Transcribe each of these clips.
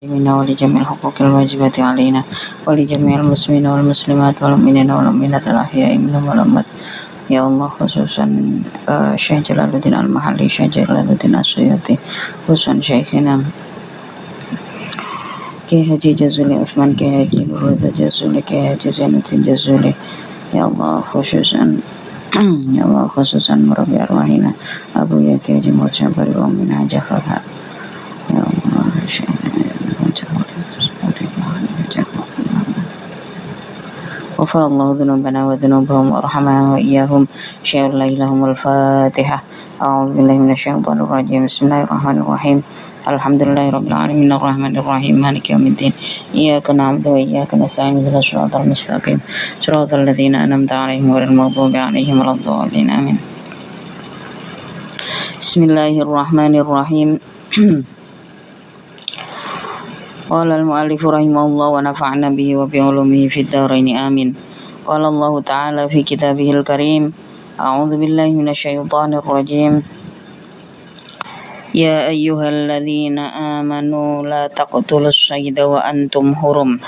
منا ولجميع الحقوق الواجبة علينا ولجميع المسلمين والمسلمات والمؤمنين والمؤمنات الأحياء منهم والأموات يا الله خصوصا Syekh Jalaluddin Al-Mahalli, Syekh Jalaluddin As-Suyuti, khususan Syekhina Kiai Haji Jazuli Utsman, Kiai Haji Nurul Jazuli, Kiai Haji Zainuddin Jazuli ya Allah khususan ya Allah khususan Murabi Arwahina Abu Ya Kiai Haji Murjabari wa Min Hajafah ya Allah غفر الله ذنوبنا وذنوبهم وارحمنا وإياهم شيء الليل لهم الفاتحة أعوذ بالله من الشيطان الرجيم بسم الله الرحمن الرحيم الحمد لله رب العالمين الرحمن الرحيم مالك يوم الدين إياك نعبد وإياك نستعين اهدنا الصراط المستقيم صراط الذين أنعمت عليهم غير المغضوب عليهم ولا الضالين آمين بسم الله الرحمن الرحيم قال المؤلف رحمه الله ونفعنا به وبعلومه في الدارين آمين قال الله تعالى في كتابه الكريم أعوذ بالله من الشيطان الرجيم يا أيها الذين آمنوا لا تقتلوا الصيد وأنتم حرم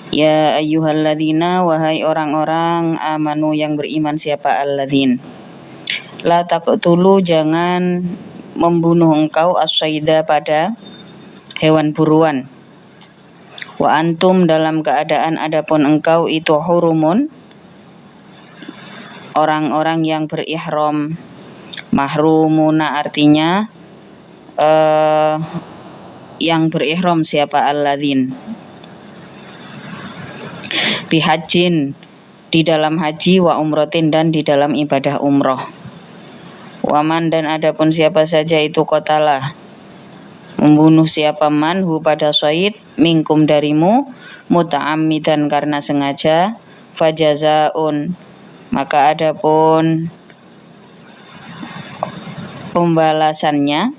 Ya ayyuhalladzina, wahai orang-orang amanu yang beriman. Siapa alladzin? La taqtulu, jangan membunuh engkau as-sayda pada hewan buruan. Wa antum, dalam keadaan adapun engkau itu hurumun, orang-orang yang berihram. Mahrumuna artinya yang berihram. Siapa alladzin? Bihajin, di dalam haji, wa umrotin, dan di dalam ibadah umroh. Waman, dan adapun siapa saja itu qatalah, membunuh siapa manhu pada syaid, minkum darimu, muta'ammidan karena sengaja, fajazaun, maka adapun pembalasannya,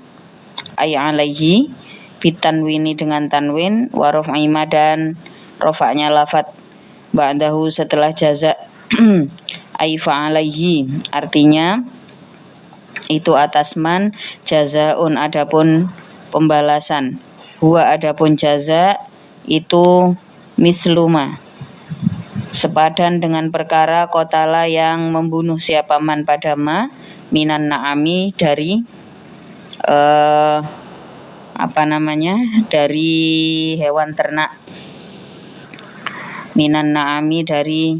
ay alaihi, bitanwini dengan tanwin, wa raf'ima, dan rafa'nya lafat ba'dahu setelah jaza, ay fa'alaihi, artinya itu atas man, jazaun adapun pembalasan, huwa adapun jaza itu misluma, sepadan dengan perkara qatala yang membunuh siapa man pada ma, minan na'ami, dari dari hewan ternak, minan na'ami, dari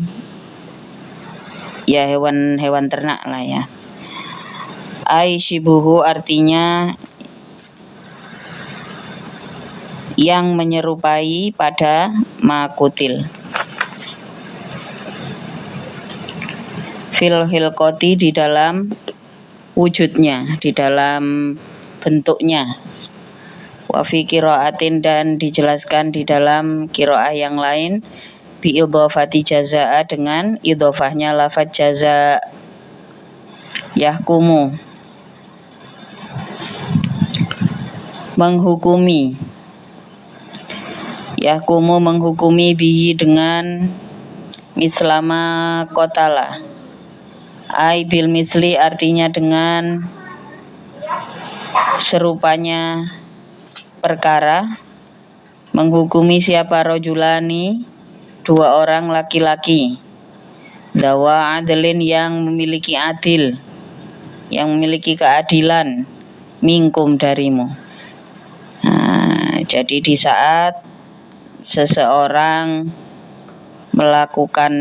ya hewan ternak lah ya. Ai shibuhu, artinya yang menyerupai pada makutil. Fil hilqati, di dalam wujudnya, di dalam bentuknya. Wa fi qiraatin, dan dijelaskan di dalam qiraah yang lain, bi idhofati jazaa, dengan idhofahnya lafaz jaza. Yahkumu, menghukumi. Yahkumu, menghukumi, bihi, dengan mislama qatala. Ai bil misli, artinya dengan serupanya perkara. Menghukumi siapa? Rojulani, dua orang laki-laki. Dawa adlin, yang memiliki adil, yang memiliki keadilan, minkum darimu. Nah, jadi di saat seseorang melakukan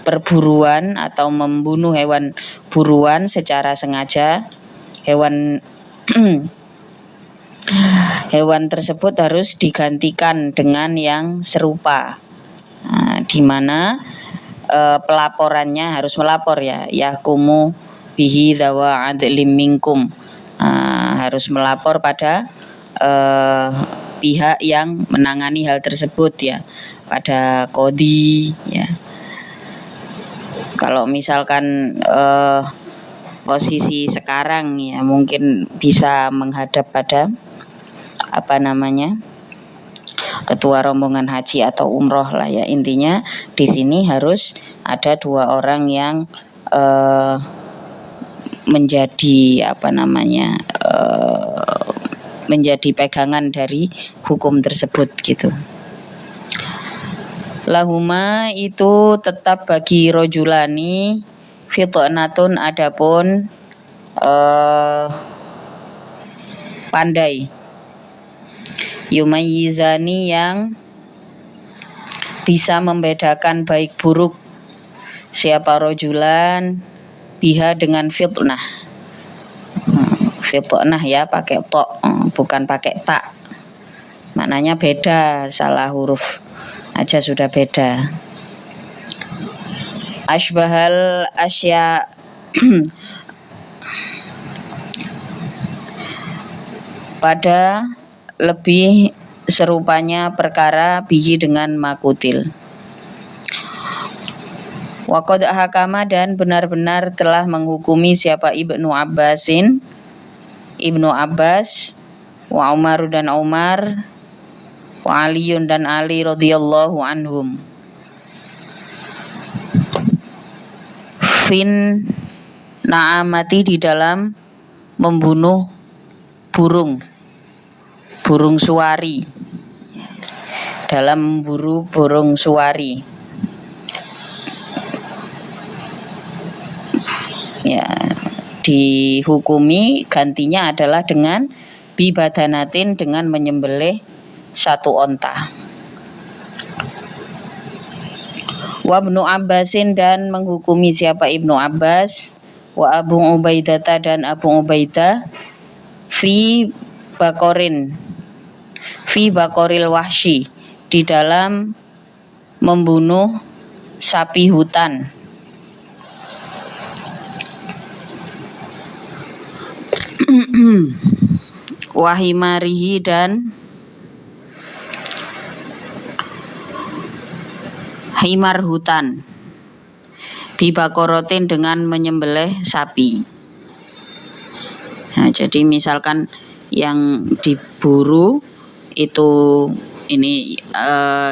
perburuan atau membunuh hewan buruan secara sengaja, hewan tersebut harus digantikan dengan yang serupa. Nah, di mana pelaporannya harus melapor ya, yahkumu bihi dawa adlim minkum, harus melapor pada pihak yang menangani hal tersebut ya, pada qadhi ya. Kalau misalkan posisi sekarang ya, mungkin bisa menghadap pada ketua rombongan haji atau umroh lah ya. Intinya di sini harus ada dua orang yang menjadi menjadi pegangan dari hukum tersebut gitu. Lahuma itu tetap bagi rojulani fitnatun adapun pandai yumayizani yang bisa membedakan baik buruk siapa rojulan biha dengan fitnah. Fitnah ya pakai to, bukan pakai tak. Maknanya beda, salah huruf aja sudah beda. Asbahal asya pada lebih serupanya perkara bihi dengan makutil. Waqad hakama dan benar-benar telah menghukumi siapa Ibnu Abbas, wa Umar dan Umar, wa Aliun dan Ali radhiyallahu anhum. Fin na'amati di dalam membunuh burung suari, dalam memburu burung suari. Ya, dihukumi gantinya adalah dengan bibadanatin, dengan menyembelih satu onta. Wa Ibnu Abbasin dan menghukumi siapa Ibnu Abbas, wa Abu Ubaidah dan Abu Ubaidah fi bakoril wahsy di dalam membunuh sapi hutan. Wahimarihi dan himar hutan. Bibakorotin dengan menyembelih sapi. Nah, jadi misalkan yang diburu itu ini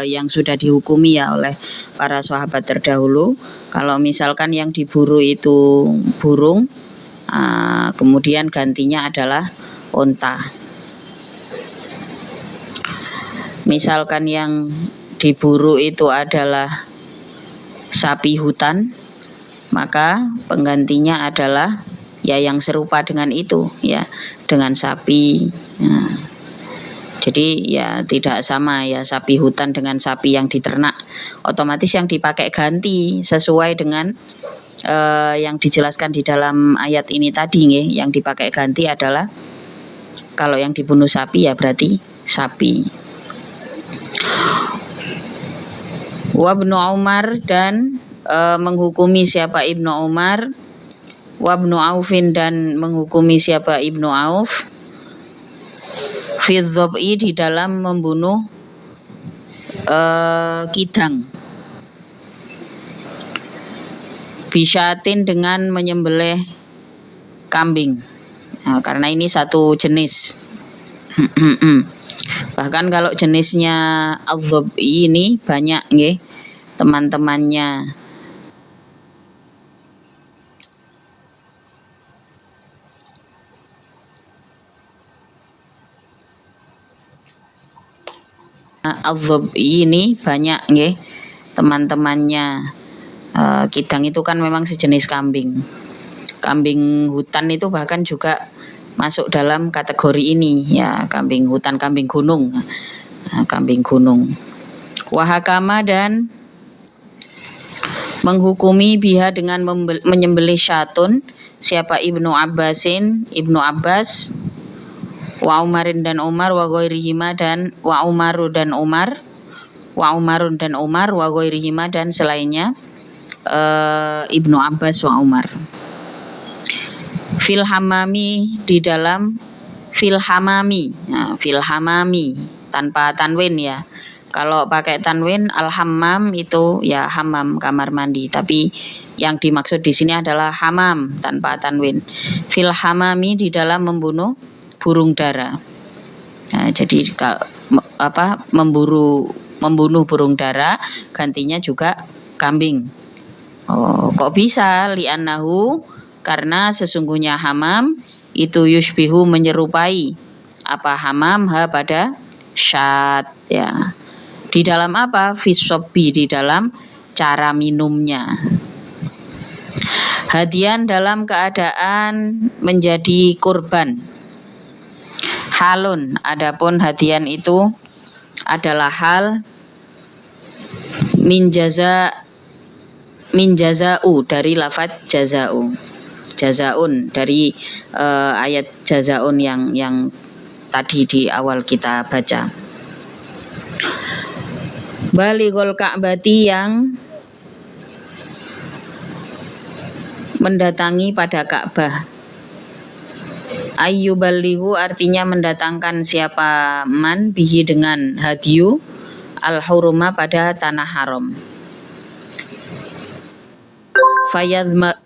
yang sudah dihukumi ya oleh para sahabat terdahulu. Kalau misalkan yang diburu itu burung, kemudian gantinya adalah onta. Misalkan yang diburu itu adalah sapi hutan, maka penggantinya adalah ya yang serupa dengan itu ya, dengan sapi. Nah, jadi ya tidak sama ya sapi hutan dengan sapi yang diternak. Otomatis yang dipakai ganti sesuai dengan yang dijelaskan di dalam ayat ini tadi nih, yang dipakai ganti adalah kalau yang dibunuh sapi ya berarti sapi. Wa Ibnu Umar dan menghukumi siapa Ibnu Umar, wa Ibnu Aufin dan menghukumi siapa Ibnu Auf, fi dzab'i di dalam membunuh kidang, bisyatin dengan menyembelih kambing. Nah, karena ini satu jenis. Bahkan kalau jenisnya al-dzab'i ini banyak nggih teman-temannya. Al-dzab'i ini banyak nggih teman-temannya. Kidang itu kan memang sejenis kambing. Kambing hutan itu bahkan juga masuk dalam kategori ini ya, kambing hutan, kambing gunung. Kambing gunung. Wahakama dan menghukumi biha dengan menyembelih syatun siapa Ibnu Abbas, wa Umarin dan Umar, wa ghairihima dan wa Umarun dan Umar, wa ghairihima dan selainnya Ibnu Abbas wa Umar. Fil hamami di dalam fil hamami. Nah, fil hamami tanpa tanwin ya. Kalau pakai tanwin al-hammam itu ya hammam kamar mandi, tapi yang dimaksud di sini adalah hamam tanpa tanwin. Fil hamami di dalam membunuh burung dara. Nah, jadi membunuh burung dara gantinya juga kambing. Oh, kok bisa? Li'annahu karena sesungguhnya hamam itu yushbihu menyerupai apa hamam, ha pada syat ya. Di dalam apa? Fisobi, di dalam cara minumnya. Hadian dalam keadaan menjadi kurban. Halun, adapun hadian itu adalah hal min jaza'u dari lafadz jaza'u. Jazaun dari ayat jazaun yang tadi di awal kita baca. Balighul Ka'bati, yang mendatangi pada Ka'bah. Ayyuballighu artinya mendatangkan siapa man bihi dengan hadiyu al-huruma pada tanah haram.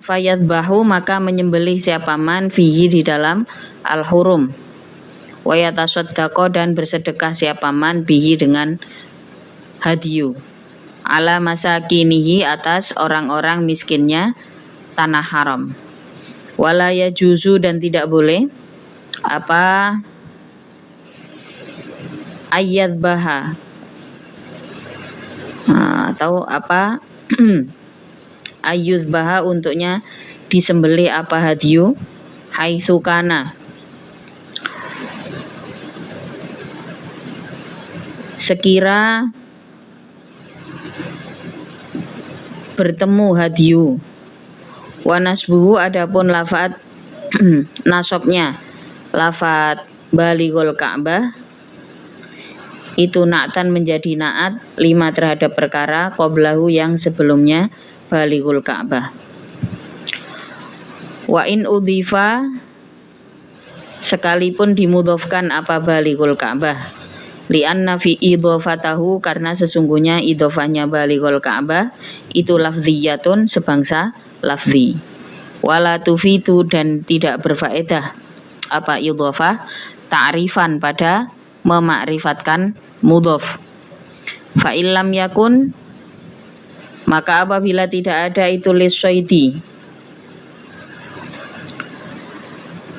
Fayadbahu maka menyembelih siapa man fihi di dalam al-hurum. Wa yatasaddaqo dan bersedekah siapa man bihi dengan hadiyu. Ala masakinihi atas orang-orang miskinnya tanah haram. Wala yajuzu dan tidak boleh apa ayyadbaha atau apa ayyudbaha untuknya disembelih apa hadiyu haitsukana sekira bertemu hadiyu. Wa nasbuhu adapun lafaz nasabnya lafaz balighul Ka'bah itu na'tan menjadi na'at lima terhadap perkara qablahu yang sebelumnya balighul Ka'bah. Wa in udhifa sekalipun dimudhofkan apa balighul Ka'bah li'anna fi idhofatahu karena sesungguhnya idhofahnya balighul Ka'bah itu lafziyatun sebangsa lafzi. Wala tufitu dan tidak berfaedah apa idhofah ta'rifan pada memakrifatkan mudhof. Fa illam yakun maka apabila tidak ada itu lisyaidi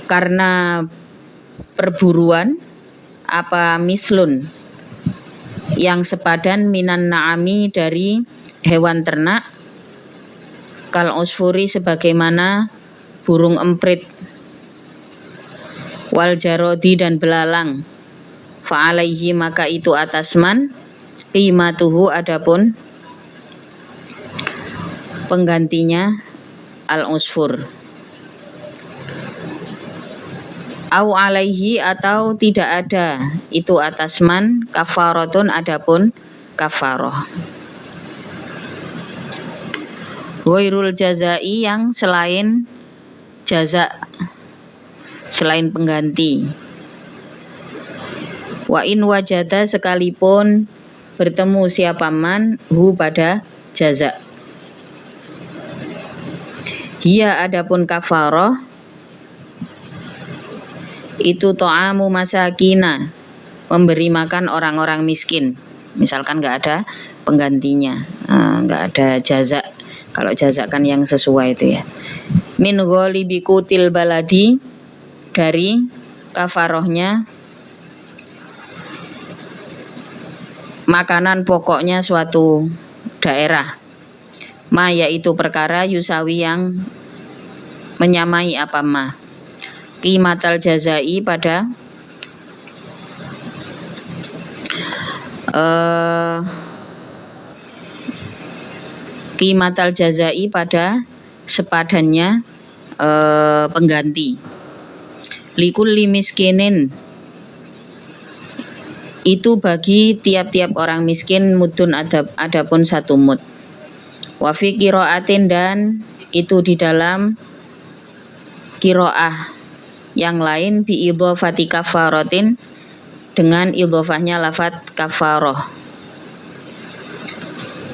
karena perburuan apa mislun yang sepadan minan na'ami dari hewan ternak kal usfuri sebagaimana burung emprit wal jarodi dan belalang fa alaihi maka itu atas man qimatuhu adapun penggantinya al usfur. Au alaihi atau tidak ada itu atas man kafaratun adapun kafarah. Ghairul jazai yang selain jaza selain pengganti. Wa in wajada sekalipun bertemu siapa man hu pada jaza. Hiya adapun kafarah itu to'amu masakina memberi makan orang-orang miskin. Misalkan nggak ada penggantinya, nggak ada jaza. Kalau jaza kan yang sesuai itu ya. Min ghalibi kutil baladi dari kafarohnya makanan pokoknya suatu daerah. Ma yaitu perkara yusawi yang menyamai apa ma. Qimatal jazai pada qimatal jazai pada sepadannya pengganti. Likulli miskinin itu bagi tiap-tiap orang miskin mudun adapun satu mud. Wa fi qiraatin dan itu di dalam qiraah yang lain bi idhofati kafaratin dengan idhofahnya lafadz kafarah.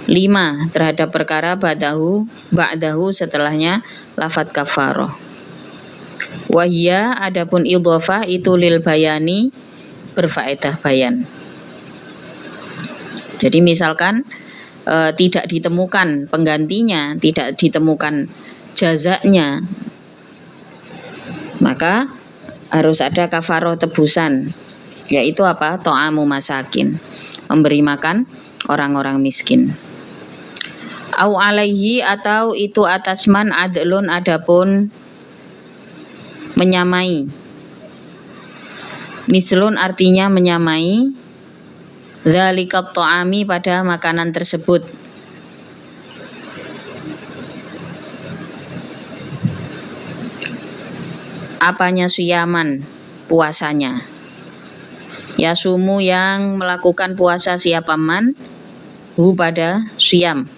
5 terhadap perkara ba'dahu setelahnya lafadz kafarah. Wa hiya adapun idhofah itu lil bayani berfaedah bayan. Jadi misalkan tidak ditemukan penggantinya, tidak ditemukan jazanya, maka harus ada kafaroh tebusan, yaitu apa? To'amu masakin, memberi makan orang-orang miskin. Au alaihi, atau itu atas man adlun, adapun menyamai. Mislun artinya menyamai, dzalikat to'ami, pada makanan tersebut. Apanya suyaman? Puasanya. Yasumu, yang melakukan puasa siapa man, hu pada suyam.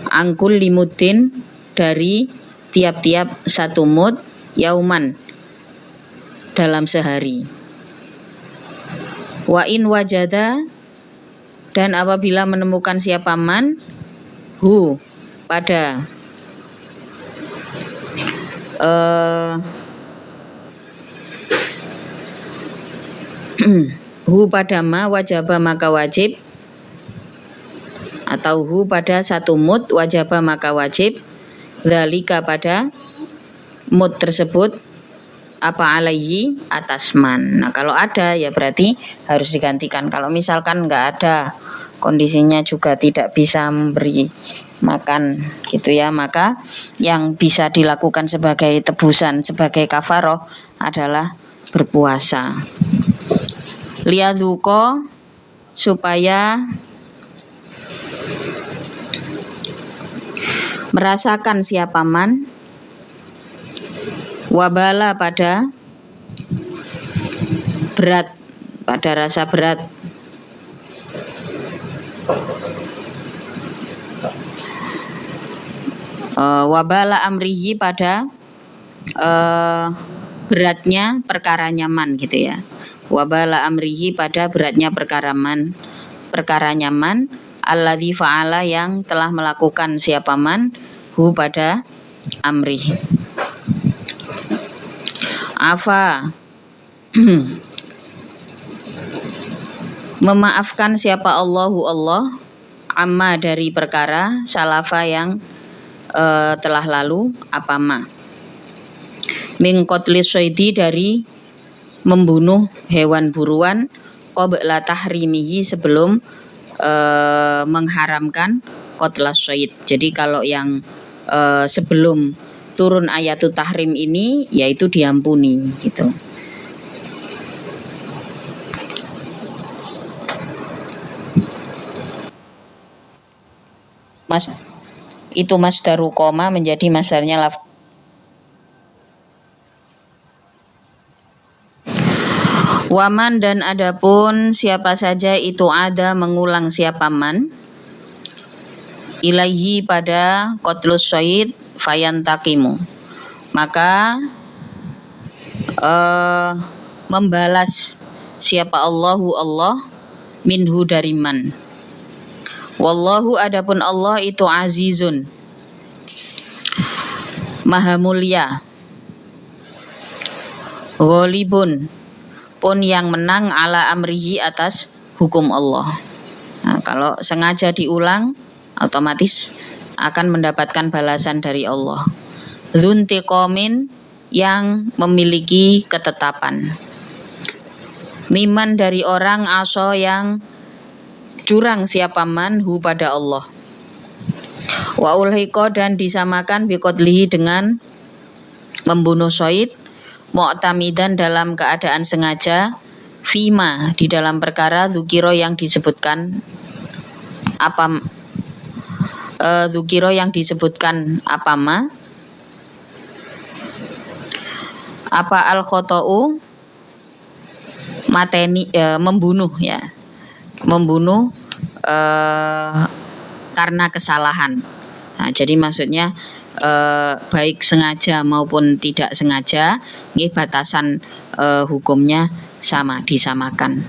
Angkul limutin, dari tiap-tiap satu mud, yauman, dalam sehari. Wa in wajada, dan apabila menemukan siapa man, hu pada hu pada ma wajaba, maka wajib, atau hu pada satu mud wajaba, maka wajib, dzalika, pada mud tersebut, apa alaihi, atas man. Nah, kalau ada ya berarti harus digantikan. Kalau misalkan nggak ada, kondisinya juga tidak bisa memberi makan gitu ya, maka yang bisa dilakukan sebagai tebusan, sebagai kafaroh adalah berpuasa. Liadzuko, supaya merasakan siapa man, wabala, pada berat, pada rasa berat, wabala amrihi, pada beratnya perkara nyaman gitu ya. Wabala amrihi, pada beratnya perkara nyaman, alladzi fa'ala, yang telah melakukan siapa man, hu pada amri. Afa, memaafkan siapa Allahu Allah, amma, dari perkara, salafa, yang telah lalu, apa ma, min qatli syaidi, dari membunuh hewan buruan, qabla tahrimihi, sebelum mengharamkan qatla syaid. Jadi kalau yang sebelum turun ayatut tahrim ini, yaitu diampuni gitu. Mas, itu masdaru koma menjadi masdarnya laf. Waman, dan adapun siapa saja itu ada mengulang siapa man, ilaihi, pada qatlus syaid, fayantakimu, maka membalas siapa Allahu Allah, minhu, dari man. Wallahu, adapun Allah itu azizun, maha mulia, ghalibun, pun yang menang, ala amrihi, atas hukum Allah. Nah, kalau sengaja diulang, otomatis akan mendapatkan balasan dari Allah. Dzuntiqamin, yang memiliki ketetapan. Miman, dari orang, aso, yang curang siapa man, hu pada Allah. Wa ulhiqa, dan disamakan biqadlihi, dengan membunuh syaid, mu'tamidan, dalam keadaan sengaja, fima, di dalam perkara, dzukiro, yang disebutkan apa, dzukiro, yang disebutkan apa ma, apa al khotou, mateni, membunuh ya, membunuh karena kesalahan. Nah, jadi maksudnya baik sengaja maupun tidak sengaja, ini batasan hukumnya sama, disamakan.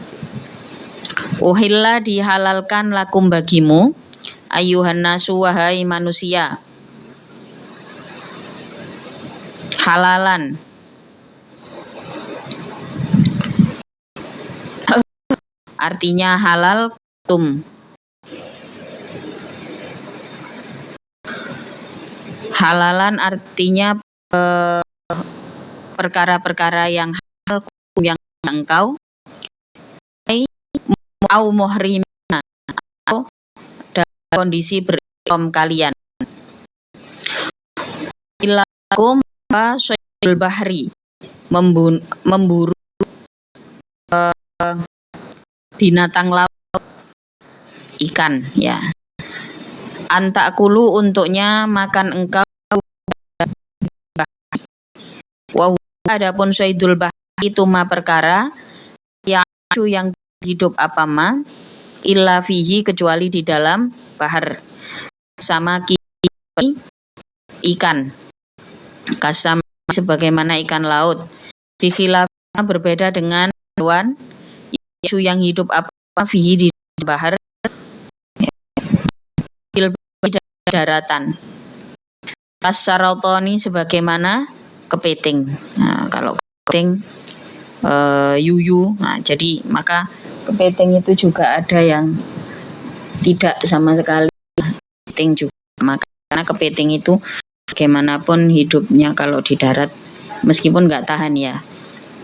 Uhilla, dihalalkan, lakum, bagimu, ayyuhan nasu, wahai manusia, halalan, artinya halal, tum, halalan artinya perkara-perkara yang halal yang engkau au muhrimina atau dalam kondisi berihram kalian. Ilakum wa syaidul bahri memburu binatang laut ikan ya. Antakulu untuknya makan engkau wa adapun syaidul bahri itu ma perkara yang hidup apa ma illa fihi kecuali di dalam bahar sama ikan kasam sebagaimana ikan laut dikhilafnya berbeda dengan hewan yang hidup apa fihi di bahar daratan kasarotoni sebagaimana kepiting. Nah, kalau kepiting yuyu, nah jadi maka kepiting itu juga ada yang tidak sama sekali kepiting juga. Maka karena kepiting itu bagaimanapun hidupnya kalau di darat meskipun nggak tahan ya.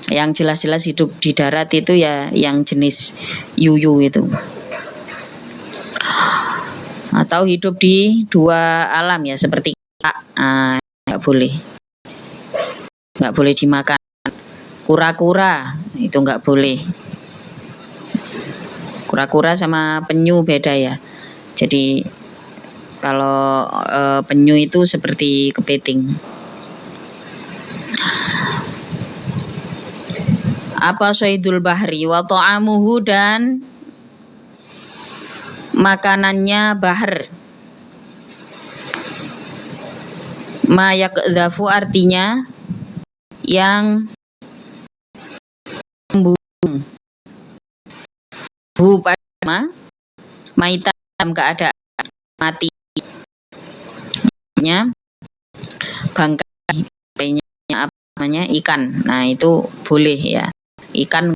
Yang jelas-jelas hidup di darat itu ya yang jenis yuyu itu. Atau hidup di dua alam ya seperti nggak boleh dimakan. Kura-kura itu nggak boleh. Kura-kura sama penyu beda ya. Jadi kalau penyu itu seperti kepiting. Apa syaidul bahri wa ta'amuhu dan makanannya bahar. Ma yakdhafu artinya yang membunuh pada maita dalam keadaan mati nya bangkai apa namanya ikan. Nah itu boleh ya, ikan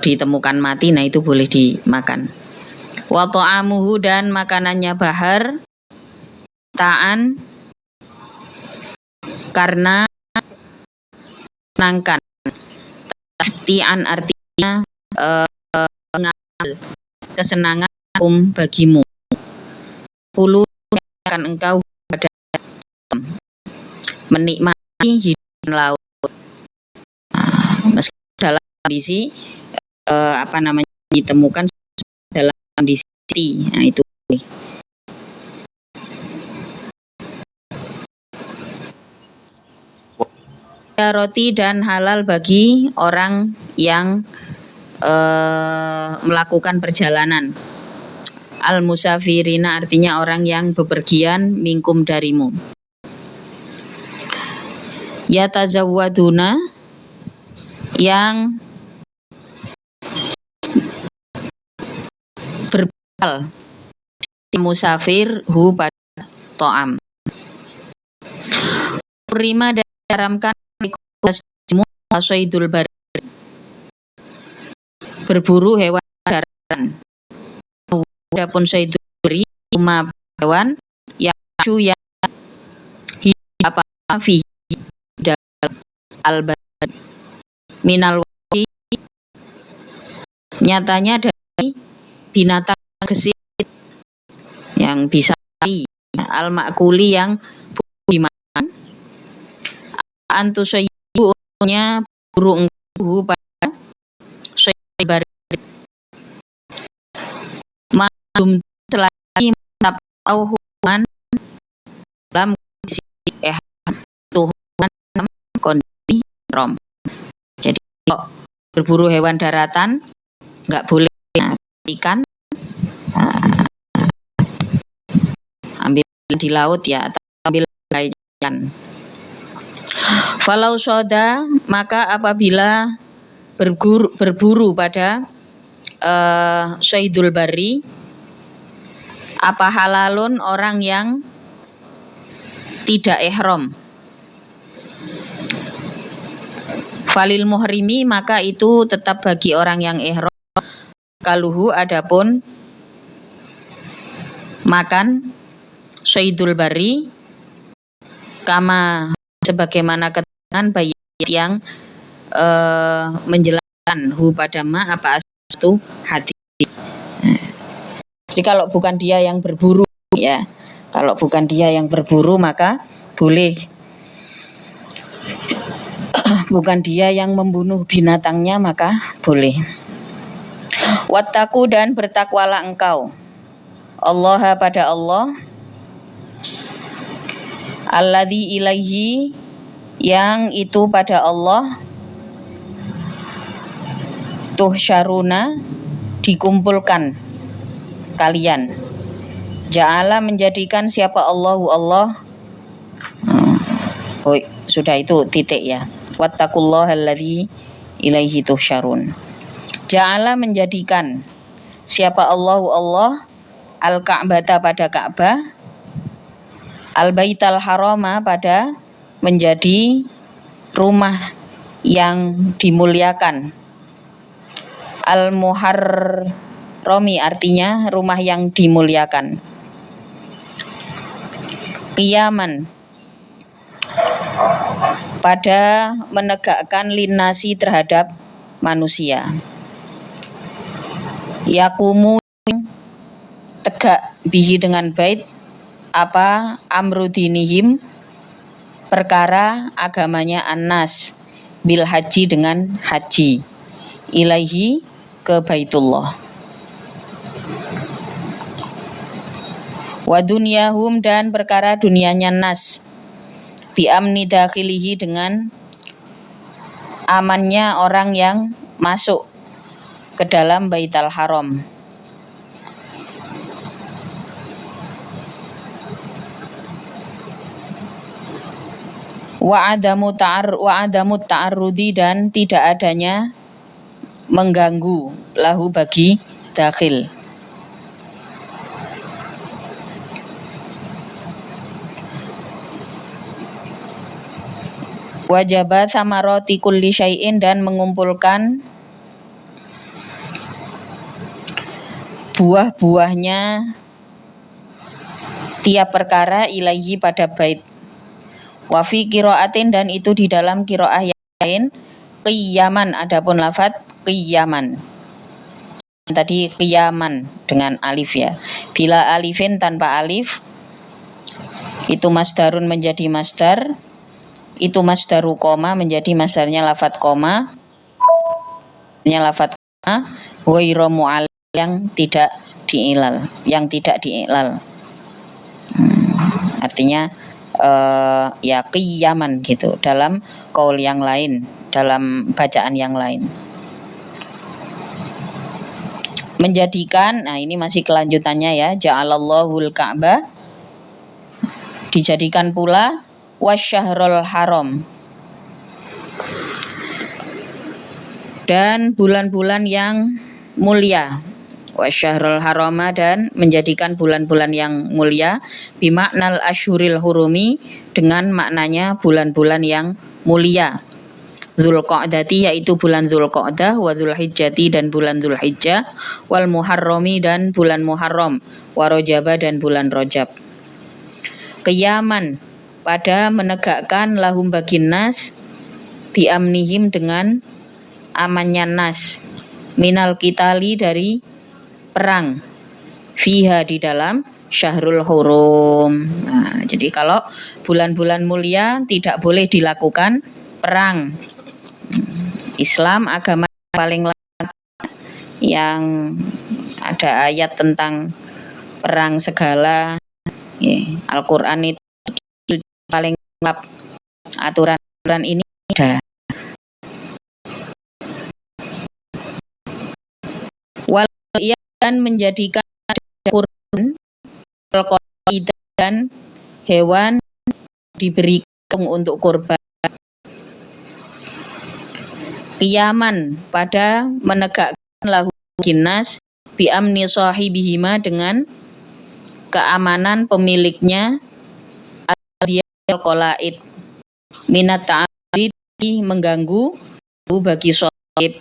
ditemukan mati, nah itu boleh dimakan. Wa ta'amuhu dan makanannya bahar ta'an karena menangkan. Ti'an artinya mengambil kesenangan bagimu. Pulu akan engkau pada menikmati hidup laut. Meski dalam kondisi ditemukan dalam kondisi nah itu roti dan halal bagi orang yang melakukan perjalanan. Al musafirina artinya orang yang bepergian minkum darimu. Yatazawwaduna yang berbekal musafir hu pada to'am. Prima dan diharamkan syaidul bari berburu hewan daratan. Adapun syaidul bari cuma hewan yang hidup apa fi al minal wadi nyatanya dari binatang gesit yang bisa al makuli yang dimakan antusayyibunya burung pada syaibar madum selagi hukuman dalam kondisi Tuhan kondisi rom. Jadi kalau berburu hewan daratan nggak boleh ikan ambil di laut ya atau ambil ikan. Falau soda maka apabila berburu pada syaidul bari apa halalun orang yang tidak ihram. Falil muhrimi maka itu tetap bagi orang yang ihram. Kaluhu adapun makan syaidul bari kama sebagaimana keterangan bayat yang menjelaskan pada apa itu hadis. Jadi kalau bukan dia yang berburu ya, kalau bukan dia yang berburu maka boleh. Bukan dia yang membunuh binatangnya maka boleh. Wattaku dan bertakwalah engkau Allah pada Allah alladzi ilaihi yang itu pada Allah tuhsyaruna dikumpulkan kalian. Ja'ala menjadikan siapa Allahu Allah. Oh, sudah itu titik ya. Wattaqullaha alladzi ilaihi tuhsyarun. Ja'ala menjadikan siapa Allahu Allah al-Ka'bata pada Ka'bah, al-Baital Harama pada menjadi rumah yang dimuliakan. Al-Muharrami artinya rumah yang dimuliakan. Qiyaman pada menegakkan linnasi terhadap manusia. Yakumu tegak bihi dengan bait apa amrudinihim perkara agamanya annas bil haji dengan haji ilaihi ke Baitullah. Wa dunyahum dan perkara dunianya nas bi amni dakhilihi dengan amannya orang yang masuk ke dalam Baitul Haram. Wa adamu ta'arrudi dan tidak adanya mengganggu lahu bagi dakhil. Wajabat samaroti kulli syai'in dan mengumpulkan buah-buahnya tiap perkara ilaihi pada bait. Wa fi qiraatin dan itu di dalam qiraah yang lain qiyaman adapun lafaz qiyaman. Tadi qiyaman dengan alif ya. Bila alifin tanpa alif itu masdarun menjadi masdar. Itu masdaru koma menjadi masdarnya lafaz koma. Lafaz koma ghairu mu'al yang tidak diilal, artinya ya qiyaman gitu dalam qaul yang lain, dalam bacaan yang lain. Menjadikan, nah ini masih kelanjutannya ya, ja'alallahul Ka'bah dijadikan pula wasyahrul haram dan bulan-bulan yang mulia. Wasyahrul harama dan menjadikan bulan-bulan yang mulia bimaknal asyhuril hurumi dengan maknanya bulan-bulan yang mulia. Dzulqa'dati yaitu bulan Dzulqa'dah, wa Dzulhijjati dan bulan Dzulhijjah, wal Muharrami dan bulan Muharram, wa Rajaba dan bulan Rajab. Qiyaman pada menegakkan lahum bagin nas biamnihim dengan amannya nas minal qitali dari perang fiha di dalam syahrul hurum. Nah, jadi kalau bulan-bulan mulia tidak boleh dilakukan perang. Islam agama paling yang ada ayat tentang perang segala. Al-Qur'an itu paling lengkap aturan ini ada. Wal dan menjadikan kurban dan hewan diberikan untuk kurban. Qiyaman pada menegakkan lahu kinas bi amni sahibihima dengan keamanan pemiliknya al-qalaid minat ta'ali mengganggu bagi sahib.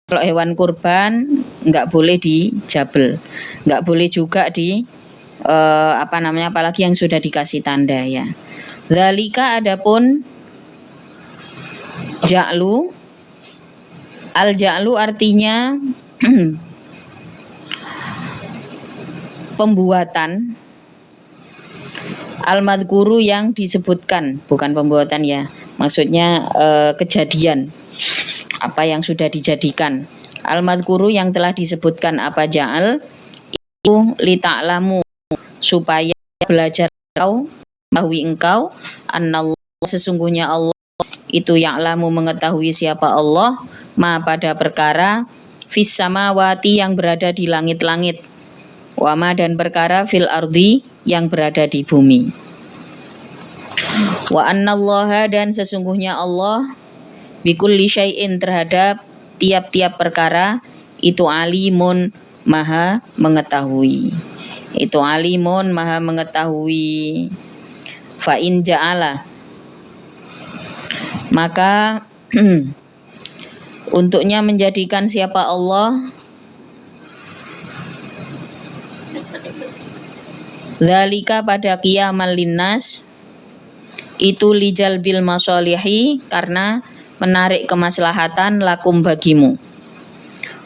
Kalau hewan kurban nggak boleh dijabel, nggak boleh juga apalagi yang sudah dikasih tanda ya. Dzalika adapun ja'lu, al-ja'lu artinya pembuatan, al-madhkuru yang disebutkan, bukan pembuatan ya, maksudnya kejadian apa yang sudah dijadikan. Al-madhkuru yang telah disebutkan apa ja'al itu li ta'lamu supaya belajar engkau, mengetahui engkau, annallah sesungguhnya Allah itu ya'lamu mengetahui siapa Allah, ma pada perkara fis samawati yang berada di langit-langit, wama dan perkara fil ardi yang berada di bumi. Wa annallaha dan sesungguhnya Allah bikulli syai'in terhadap tiap-tiap perkara itu alimun maha mengetahui. Itu alimun maha mengetahui. Fa in ja'ala maka untuknya menjadikan siapa Allah dzalika pada qiyamal linnas itu lijal bil masalihi karena menarik kemaslahatan lakum bagimu,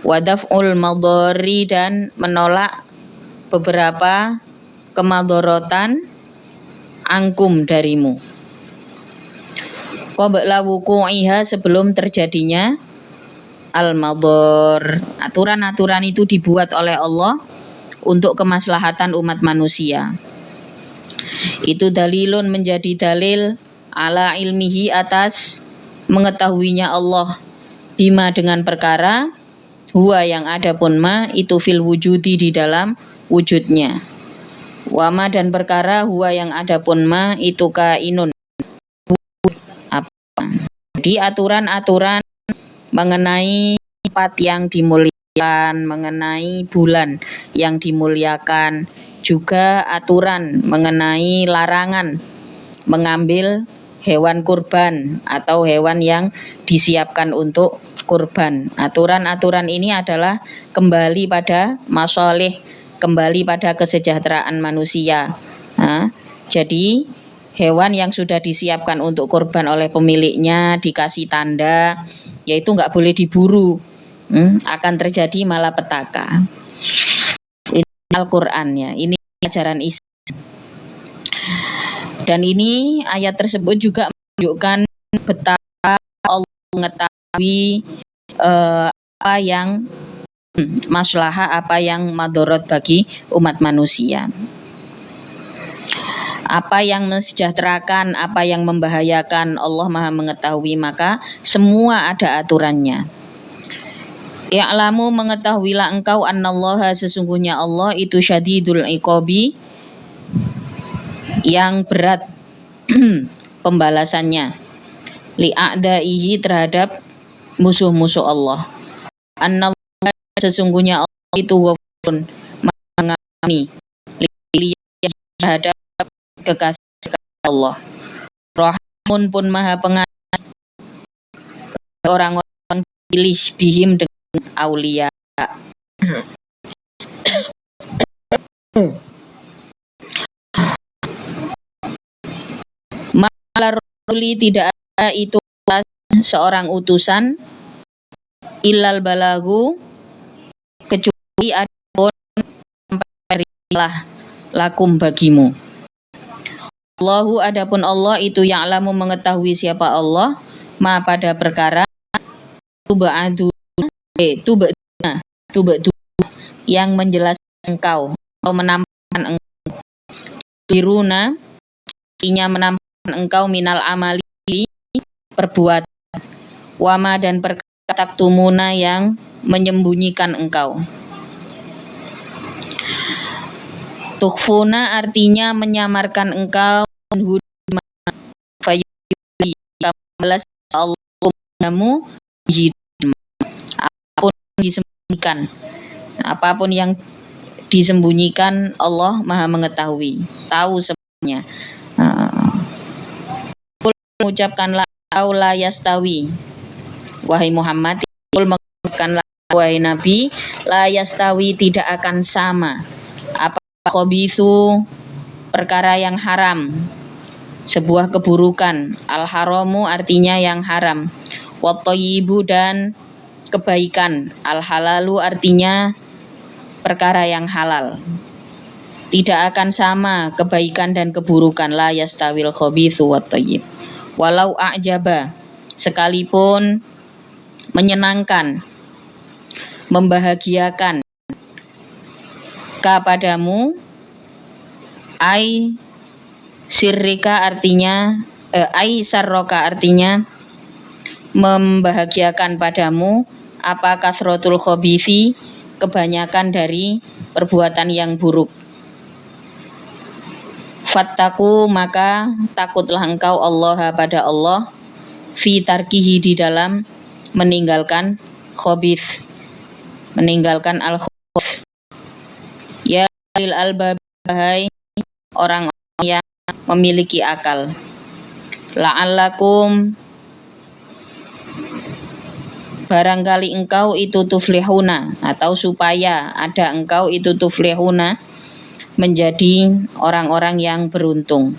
wadaf'ul madhari dan menolak beberapa kemadorotan angkum darimu, qabla wuqu'iha sebelum terjadinya al-madhar. Aturan-aturan itu dibuat oleh Allah untuk kemaslahatan umat manusia. Itu dalilun menjadi dalil ala ilmihi atas mengetahuinya Allah bima dengan perkara huwa yang ada pun ma itu fil wujudi di dalam wujudnya, wama dan perkara huwa yang ada pun ma itu kainun apa. Jadi aturan-aturan mengenai tempat yang dimuliakan, mengenai bulan yang dimuliakan, juga aturan mengenai larangan mengambil hewan kurban atau hewan yang disiapkan untuk kurban. Aturan-aturan ini adalah kembali pada masalih, kembali pada kesejahteraan manusia. Jadi hewan yang sudah disiapkan untuk kurban oleh pemiliknya dikasih tanda, yaitu nggak boleh diburu, akan terjadi malapetaka. Ini Al-Quran ya, ini ajaran Islam. Dan ini ayat tersebut juga menunjukkan betapa Allah mengetahui apa yang maslahah, apa yang madorot bagi umat manusia, apa yang mensejahterakan, apa yang membahayakan. Allah Maha mengetahui, maka semua ada aturannya. Ya'lamu mengetahuilah engkau annallaha sesungguhnya Allah itu syadidul iqabi yang berat pembalasannya, li'a'daihi terhadap musuh-musuh Allah. Annallah sesungguhnya Allah itu ghafurun mengampuni terhadap kekasih Allah, Rahmun pun maha pengasih orang-orang pilih bihim dengan aulia. Malaruli tidak ada itu seorang utusan ilal balagu kecuali adapun sampailah lakum bagimu. Allahu adapun Allah itu ya'lamu mengetahui siapa Allah ma pada perkara tuba'adu yang menjelaskan engkau atau menampakkan engkau diruna artinya menampakkan engkau minal amali perbuatan, wama dan perkara taktumuna yang menyembunyikan engkau. Tukhfuna artinya menyamarkan engkau fayuli balas Allahmu apapun disembunyikan, apapun yang disembunyikan Allah Maha mengetahui, tahu semuanya. Mengucapkanlah la yastawi wahai Muhammad, mengucapkanlah wahai Nabi, la yastawi tidak akan sama apa Khabithu, perkara yang haram, sebuah keburukan. Al-haramu artinya yang haram. Wat-thayyibu, dan kebaikan. Al-halalu artinya perkara yang halal. Tidak akan sama kebaikan dan keburukan. La yastawil khabithu wat-thayyib. Walau a'jaba, sekalipun menyenangkan, membahagiakan kepadamu, ai sirrika artinya ai sarroka artinya membahagiakan padamu, apa kasrotul khobithi, kebanyakan dari perbuatan yang buruk. Fattaku, maka takutlah engkau Allah pada Allah, fi tarkihi, di dalam meninggalkan khobith, meninggalkan al-khobith. Ya lil albab, hai orang yang memiliki akal. La'allakum, barangkali engkau itu tuflihuna, atau supaya ada engkau itu tuflihuna, menjadi orang-orang yang beruntung.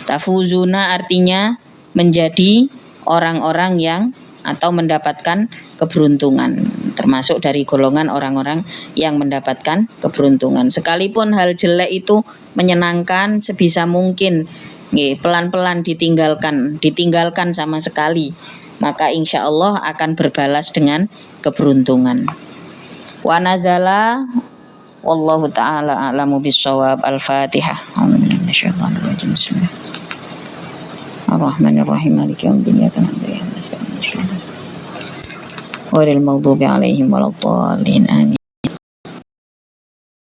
Tafuzuna artinya menjadi orang-orang yang atau mendapatkan keberuntungan, termasuk dari golongan orang-orang yang mendapatkan keberuntungan. Sekalipun hal jelek itu menyenangkan, sebisa mungkin pelan-pelan ditinggalkan sama sekali, maka insya Allah akan berbalas dengan keberuntungan. Wa nazala wallahu ta'ala a'lamu bis-shawab. Al-Fatihah. Ar-Rahmanir-Rahim, Maliki yaumiddin, iyyaka na'budu wa iyyaka nasta'in, ghairil maghdubi 'alaihim waladdallin, amin.